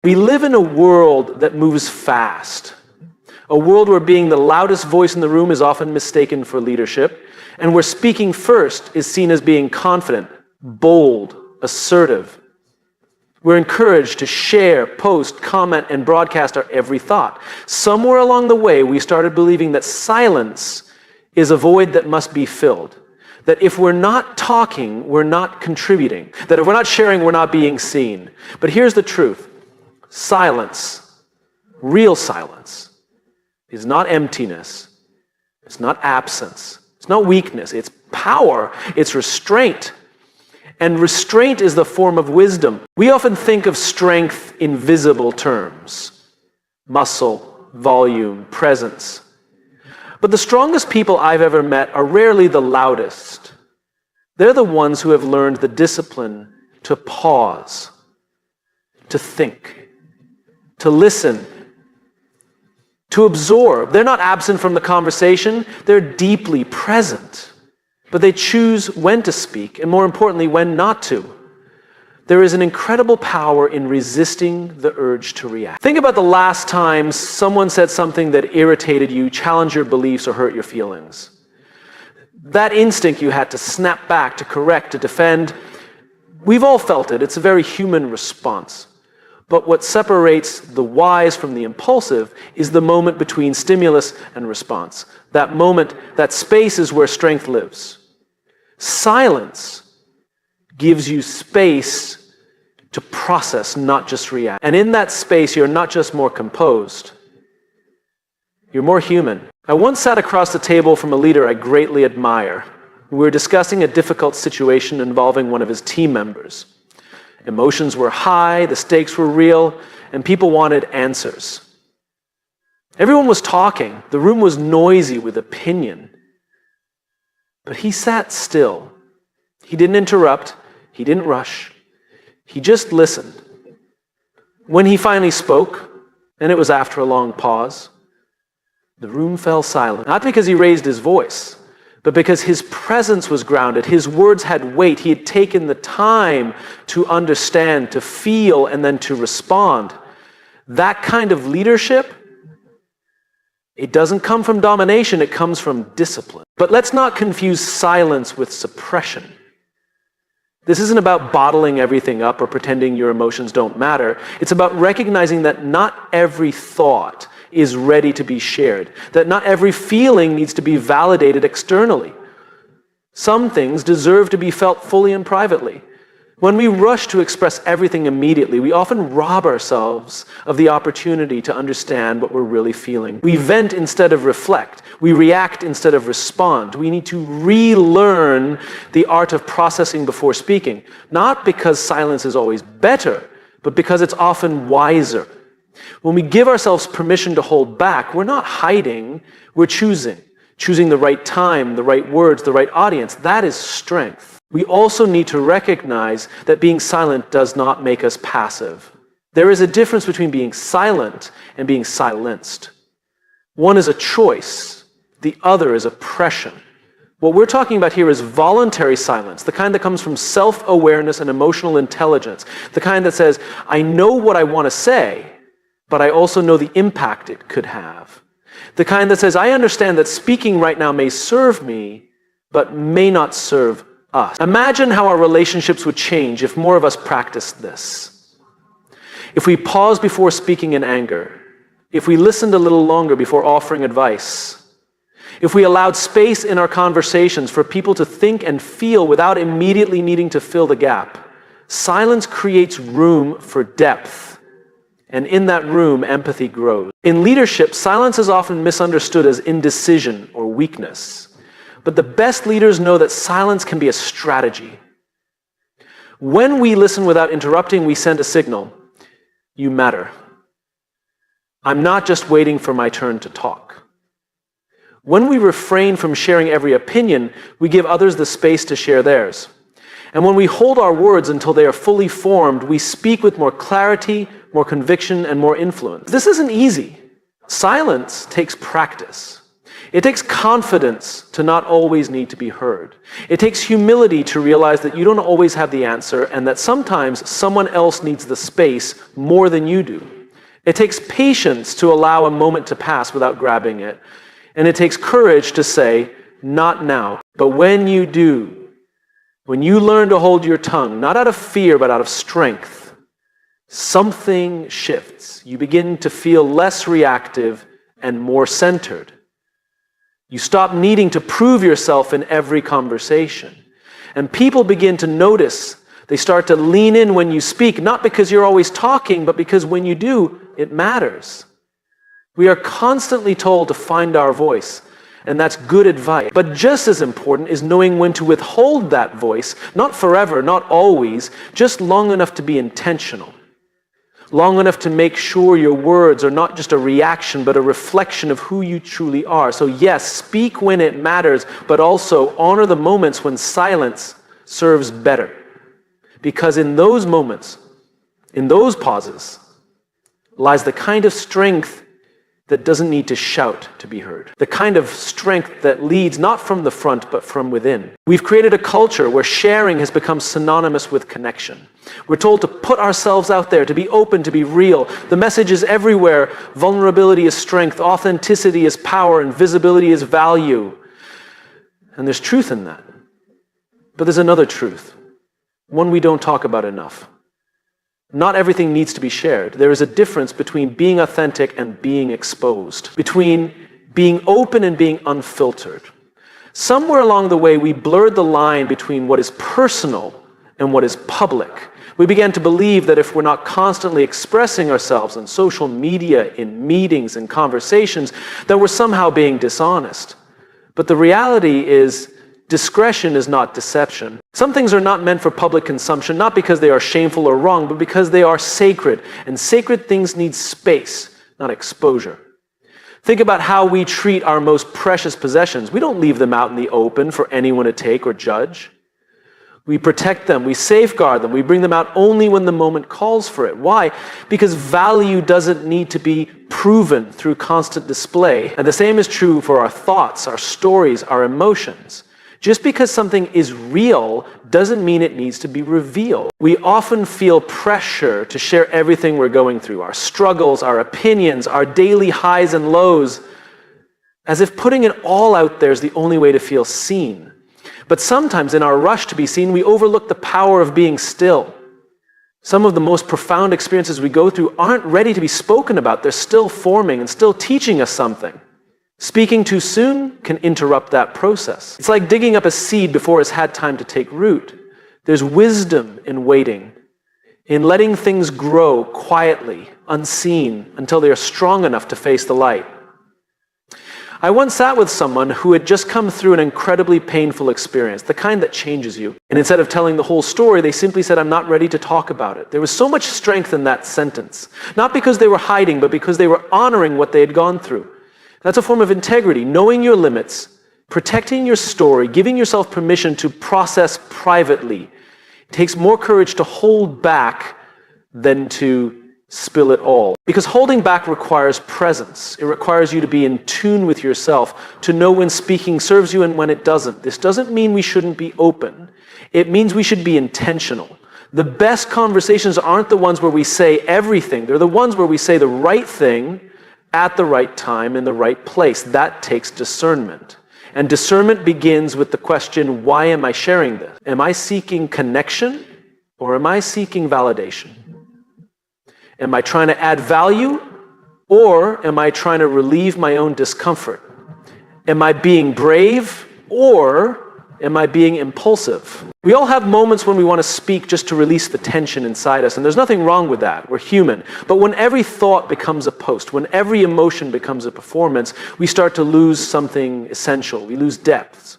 We live in a world that moves fast. A world where being the loudest voice in the room is often mistaken for leadership, and where speaking first is seen as being confident, bold, assertive. We're encouraged to share, post, comment, and broadcast our every thought. Somewhere along the way, we started believing that silence is a void that must be filled. That if we're not talking, we're not contributing. That if we're not sharing, we're not being seen. But here's the truth. Silence, real silence, is not emptiness. It's not absence. It's not weakness. It's power. It's restraint. And restraint is the form of wisdom. We often think of strength in visible terms. Muscle, volume, presence. But the strongest people I've ever met are rarely the loudest. They're the ones who have learned the discipline to pause, to think, to listen, to absorb. They're not absent from the conversation. They're deeply present. But they choose when to speak, and more importantly, when not to. There is an incredible power in resisting the urge to react. Think about the last time someone said something that irritated you, challenged your beliefs, or hurt your feelings. That instinct you had to snap back, to correct, to defend, we've all felt it. It's a very human response. But what separates the wise from the impulsive is the moment between stimulus and response. That moment, that space is where strength lives. Silence gives you space to process, not just react. And in that space, you're not just more composed, you're more human. I once sat across the table from a leader I greatly admire. We were discussing a difficult situation involving one of his team members. Emotions were high, the stakes were real, and people wanted answers. Everyone was talking. The room was noisy with opinion. But he sat still. He didn't interrupt. He didn't rush. He just listened. When he finally spoke, and it was after a long pause, the room fell silent. Not because he raised his voice, but because his presence was grounded. His words had weight. He had taken the time to understand, to feel, and then to respond. That kind of leadership, it doesn't come from domination, it comes from discipline. But let's not confuse silence with suppression. This isn't about bottling everything up or pretending your emotions don't matter. It's about recognizing that not every thought is ready to be shared, that not every feeling needs to be validated externally. Some things deserve to be felt fully and privately. When we rush to express everything immediately, we often rob ourselves of the opportunity to understand what we're really feeling. We vent instead of reflect. We react instead of respond. We need to relearn the art of processing before speaking, not because silence is always better, but because it's often wiser. When we give ourselves permission to hold back, we're not hiding, we're choosing the right time, the right words, the right audience. That is strength. We also need to recognize that being silent does not make us passive. There is a difference between being silent and being silenced. One is a choice, the other is oppression. What we're talking about here is voluntary silence, the kind that comes from self-awareness and emotional intelligence, the kind that says, I know what I want to say, but I also know the impact it could have. The kind that says, I understand that speaking right now may serve me, but may not serve us. Imagine how our relationships would change if more of us practiced this. If we paused before speaking in anger, if we listened a little longer before offering advice, if we allowed space in our conversations for people to think and feel without immediately needing to fill the gap, silence creates room for depth. And in that room, empathy grows. In leadership, silence is often misunderstood as indecision or weakness. But the best leaders know that silence can be a strategy. When we listen without interrupting, we send a signal. You matter. I'm not just waiting for my turn to talk. When we refrain from sharing every opinion, we give others the space to share theirs. And when we hold our words until they are fully formed, we speak with more clarity, more conviction, and more influence. This isn't easy. Silence takes practice. It takes confidence to not always need to be heard. It takes humility to realize that you don't always have the answer and that sometimes someone else needs the space more than you do. It takes patience to allow a moment to pass without grabbing it. And it takes courage to say, not now. But when you do, when you learn to hold your tongue, not out of fear, but out of strength, something shifts. You begin to feel less reactive and more centered. You stop needing to prove yourself in every conversation. And people begin to notice. They start to lean in when you speak, not because you're always talking, but because when you do, it matters. We are constantly told to find our voice, and that's good advice. But just as important is knowing when to withhold that voice, not forever, not always, just long enough to be intentional. Long enough to make sure your words are not just a reaction, but a reflection of who you truly are. So yes, speak when it matters, but also honor the moments when silence serves better. Because in those moments, in those pauses, lies the kind of strength that doesn't need to shout to be heard. The kind of strength that leads not from the front, but from within. We've created a culture where sharing has become synonymous with connection. We're told to put ourselves out there, to be open, to be real. The message is everywhere. Vulnerability is strength, authenticity is power, and visibility is value. And there's truth in that. But there's another truth, one we don't talk about enough. Not everything needs to be shared. There is a difference between being authentic and being exposed, between being open and being unfiltered. Somewhere along the way, we blurred the line between what is personal and what is public. We began to believe that if we're not constantly expressing ourselves on social media, in meetings and conversations, that we're somehow being dishonest. But the reality is, discretion is not deception. Some things are not meant for public consumption, not because they are shameful or wrong, but because they are sacred. And sacred things need space, not exposure. Think about how we treat our most precious possessions. We don't leave them out in the open for anyone to take or judge. We protect them, we safeguard them, we bring them out only when the moment calls for it. Why? Because value doesn't need to be proven through constant display. And the same is true for our thoughts, our stories, our emotions. Just because something is real doesn't mean it needs to be revealed. We often feel pressure to share everything we're going through, our struggles, our opinions, our daily highs and lows, as if putting it all out there is the only way to feel seen. But sometimes in our rush to be seen, we overlook the power of being still. Some of the most profound experiences we go through aren't ready to be spoken about. They're still forming and still teaching us something. Speaking too soon can interrupt that process. It's like digging up a seed before it's had time to take root. There's wisdom in waiting, in letting things grow quietly, unseen, until they are strong enough to face the light. I once sat with someone who had just come through an incredibly painful experience, the kind that changes you. And instead of telling the whole story, they simply said, "I'm not ready to talk about it." There was so much strength in that sentence. Not because they were hiding, but because they were honoring what they had gone through. That's a form of integrity, knowing your limits, protecting your story, giving yourself permission to process privately. It takes more courage to hold back than to spill it all. Because holding back requires presence. It requires you to be in tune with yourself, to know when speaking serves you and when it doesn't. This doesn't mean we shouldn't be open. It means we should be intentional. The best conversations aren't the ones where we say everything. They're the ones where we say the right thing at the right time in the right place. That takes discernment. And discernment begins with the question, why am I sharing this? Am I seeking connection or am I seeking validation? Am I trying to add value or am I trying to relieve my own discomfort? Am I being brave or am I being impulsive? We all have moments when we want to speak just to release the tension inside us, and there's nothing wrong with that. We're human. But when every thought becomes a post, when every emotion becomes a performance, we start to lose something essential. We lose depth.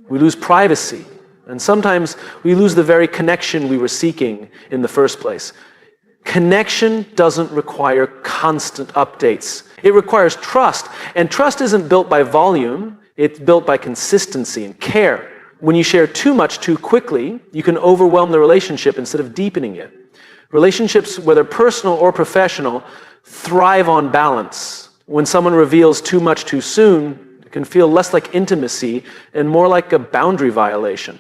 We lose privacy. And sometimes we lose the very connection we were seeking in the first place. Connection doesn't require constant updates. It requires trust. And trust isn't built by volume. It's built by consistency and care. When you share too much too quickly, you can overwhelm the relationship instead of deepening it. Relationships, whether personal or professional, thrive on balance. When someone reveals too much too soon, it can feel less like intimacy and more like a boundary violation.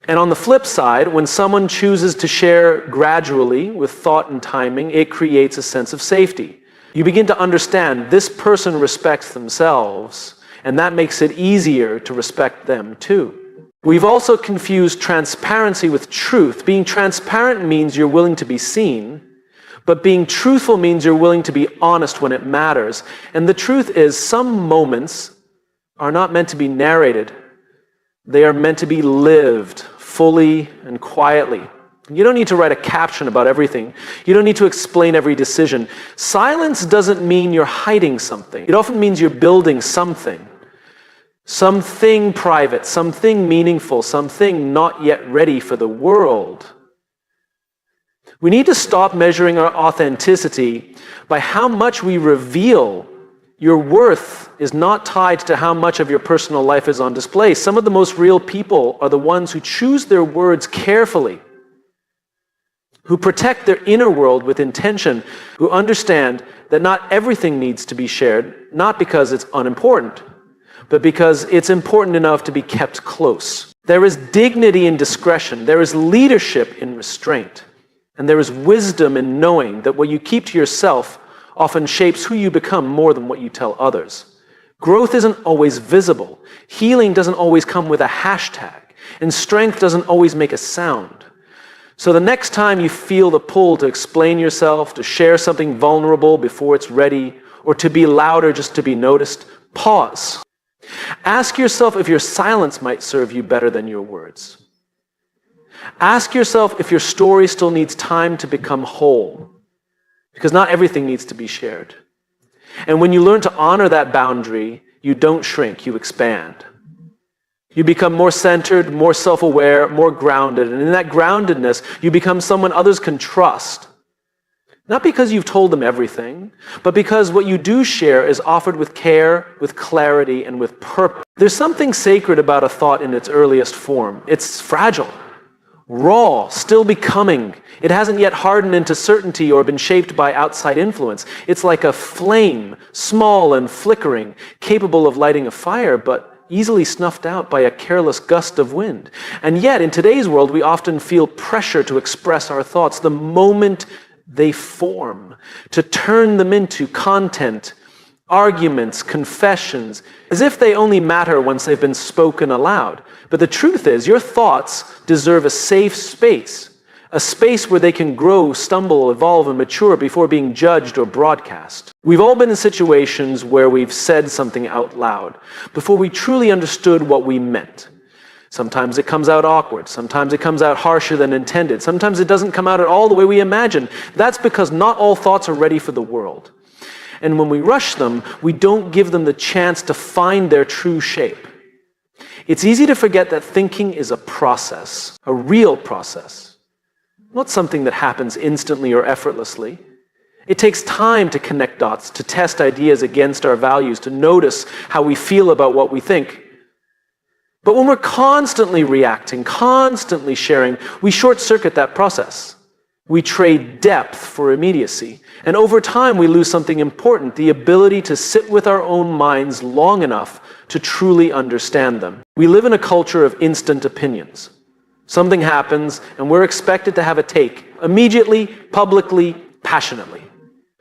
And on the flip side, when someone chooses to share gradually with thought and timing, it creates a sense of safety. You begin to understand this person respects themselves, and that makes it easier to respect them too. We've also confused transparency with truth. Being transparent means you're willing to be seen, but being truthful means you're willing to be honest when it matters. And the truth is, some moments are not meant to be narrated. They are meant to be lived fully and quietly. You don't need to write a caption about everything. You don't need to explain every decision. Silence doesn't mean you're hiding something. It often means you're building something. Something private, something meaningful, something not yet ready for the world. We need to stop measuring our authenticity by how much we reveal. Your worth is not tied to how much of your personal life is on display. Some of the most real people are the ones who choose their words carefully, who protect their inner world with intention, who understand that not everything needs to be shared, not because it's unimportant, but because it's important enough to be kept close. There is dignity in discretion. There is leadership in restraint. And there is wisdom in knowing that what you keep to yourself often shapes who you become more than what you tell others. Growth isn't always visible. Healing doesn't always come with a hashtag. And strength doesn't always make a sound. So the next time you feel the pull to explain yourself, to share something vulnerable before it's ready, or to be louder just to be noticed, pause. Ask yourself if your silence might serve you better than your words. Ask yourself if your story still needs time to become whole, because not everything needs to be shared. And when you learn to honor that boundary, you don't shrink, you expand. You become more centered, more self-aware, more grounded. And in that groundedness, you become someone others can trust. Not because you've told them everything, but because what you do share is offered with care, with clarity, and with purpose. There's something sacred about a thought in its earliest form. It's fragile, raw, still becoming. It hasn't yet hardened into certainty or been shaped by outside influence. It's like a flame, small and flickering, capable of lighting a fire, but easily snuffed out by a careless gust of wind. And yet, in today's world, we often feel pressure to express our thoughts the moment they form, to turn them into content, arguments, confessions, as if they only matter once they've been spoken aloud. But the truth is, your thoughts deserve a safe space, a space where they can grow, stumble, evolve, and mature before being judged or broadcast. We've all been in situations where we've said something out loud before we truly understood what we meant. Sometimes it comes out awkward. Sometimes it comes out harsher than intended. Sometimes it doesn't come out at all the way we imagine. That's because not all thoughts are ready for the world. And when we rush them, we don't give them the chance to find their true shape. It's easy to forget that thinking is a process, a real process, not something that happens instantly or effortlessly. It takes time to connect dots, to test ideas against our values, to notice how we feel about what we think. But when we're constantly reacting, constantly sharing, we short-circuit that process. We trade depth for immediacy. And over time, we lose something important, the ability to sit with our own minds long enough to truly understand them. We live in a culture of instant opinions. Something happens, and we're expected to have a take, immediately, publicly, passionately.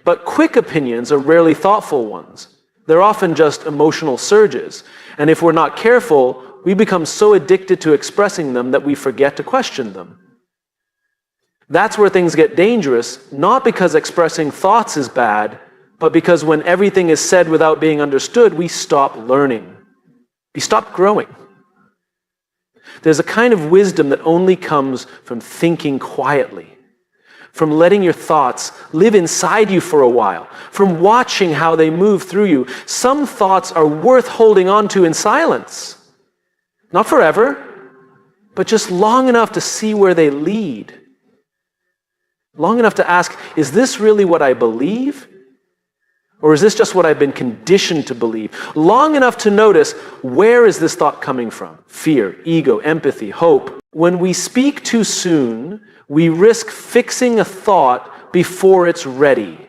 But quick opinions are rarely thoughtful ones. They're often just emotional surges. And if we're not careful, we become so addicted to expressing them that we forget to question them. That's where things get dangerous, not because expressing thoughts is bad, but because when everything is said without being understood, we stop learning. We stop growing. There's a kind of wisdom that only comes from thinking quietly, from letting your thoughts live inside you for a while, from watching how they move through you. Some thoughts are worth holding on to in silence. Not forever, but just long enough to see where they lead. Long enough to ask, is this really what I believe? Or is this just what I've been conditioned to believe? Long enough to notice, where is this thought coming from? Fear, ego, empathy, hope. When we speak too soon, we risk fixing a thought before it's ready.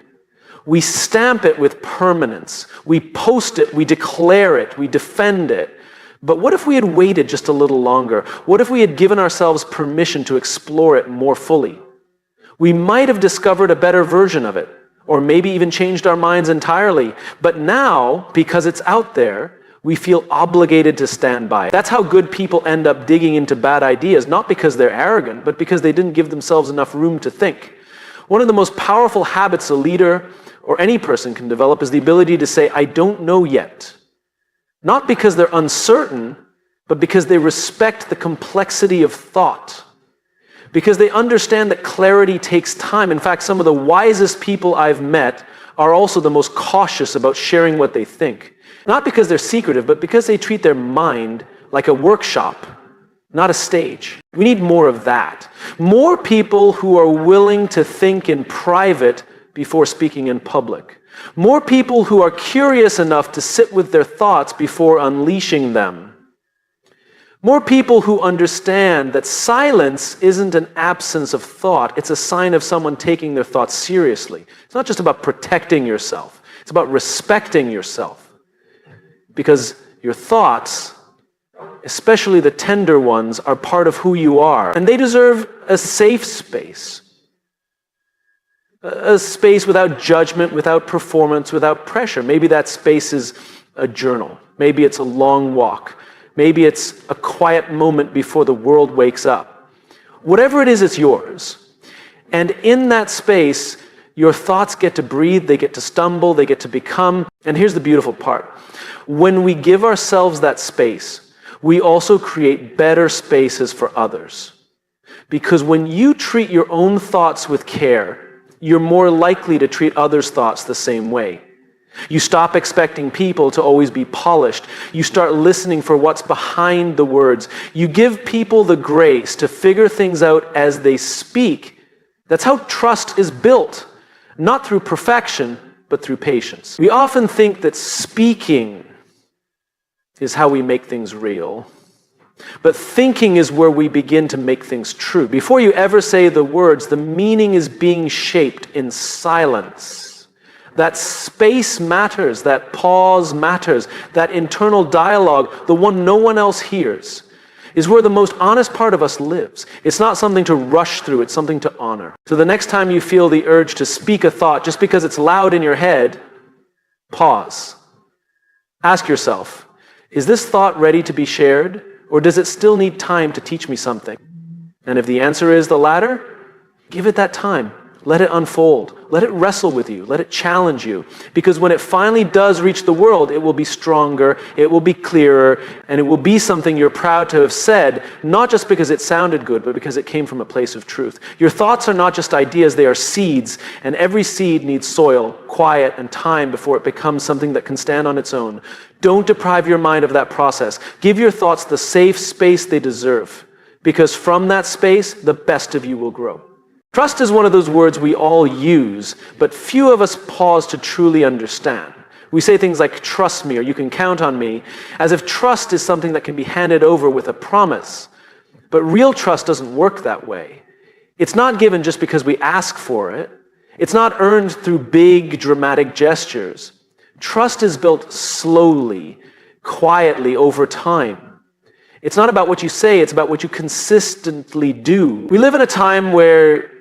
We stamp it with permanence. We post it, we declare it, we defend it. But what if we had waited just a little longer? What if we had given ourselves permission to explore it more fully? We might have discovered a better version of it, or maybe even changed our minds entirely. But now, because it's out there, we feel obligated to stand by it. That's how good people end up digging into bad ideas, not because they're arrogant, but because they didn't give themselves enough room to think. One of the most powerful habits a leader or any person can develop is the ability to say, I don't know yet. Not because they're uncertain, but because they respect the complexity of thought. Because they understand that clarity takes time. In fact, some of the wisest people I've met are also the most cautious about sharing what they think. Not because they're secretive, but because they treat their mind like a workshop, not a stage. We need more of that. More people who are willing to think in private before speaking in public. More people who are curious enough to sit with their thoughts before unleashing them. More people who understand that silence isn't an absence of thought, it's a sign of someone taking their thoughts seriously. It's not just about protecting yourself, it's about respecting yourself. Because your thoughts, especially the tender ones, are part of who you are. And they deserve a safe space. A space without judgment, without performance, without pressure. Maybe that space is a journal. Maybe it's a long walk. Maybe it's a quiet moment before the world wakes up. Whatever it is, it's yours. And in that space, your thoughts get to breathe, they get to stumble, they get to become. And here's the beautiful part. When we give ourselves that space, we also create better spaces for others. Because when you treat your own thoughts with care, you're more likely to treat others' thoughts the same way. You stop expecting people to always be polished. You start listening for what's behind the words. You give people the grace to figure things out as they speak. That's how trust is built, not through perfection, but through patience. We often think that speaking is how we make things real. But thinking is where we begin to make things true. Before you ever say the words, the meaning is being shaped in silence. That space matters, that pause matters, that internal dialogue, the one no one else hears, is where the most honest part of us lives. It's not something to rush through, it's something to honor. So the next time you feel the urge to speak a thought just because it's loud in your head, pause. Ask yourself, is this thought ready to be shared, or does it still need time to teach me something? And if the answer is the latter, give it that time. Let it unfold. Let it wrestle with you. Let it challenge you. Because when it finally does reach the world, it will be stronger, it will be clearer, and it will be something you're proud to have said, not just because it sounded good, but because it came from a place of truth. Your thoughts are not just ideas, they are seeds, and every seed needs soil, quiet, and time before it becomes something that can stand on its own. Don't deprive your mind of that process. Give your thoughts the safe space they deserve, because from that space, the best of you will grow. Trust is one of those words we all use, but few of us pause to truly understand. We say things like, trust me, or you can count on me, as if trust is something that can be handed over with a promise. But real trust doesn't work that way. It's not given just because we ask for it. It's not earned through big, dramatic gestures. Trust is built slowly, quietly, over time. It's not about what you say, it's about what you consistently do. We live in a time where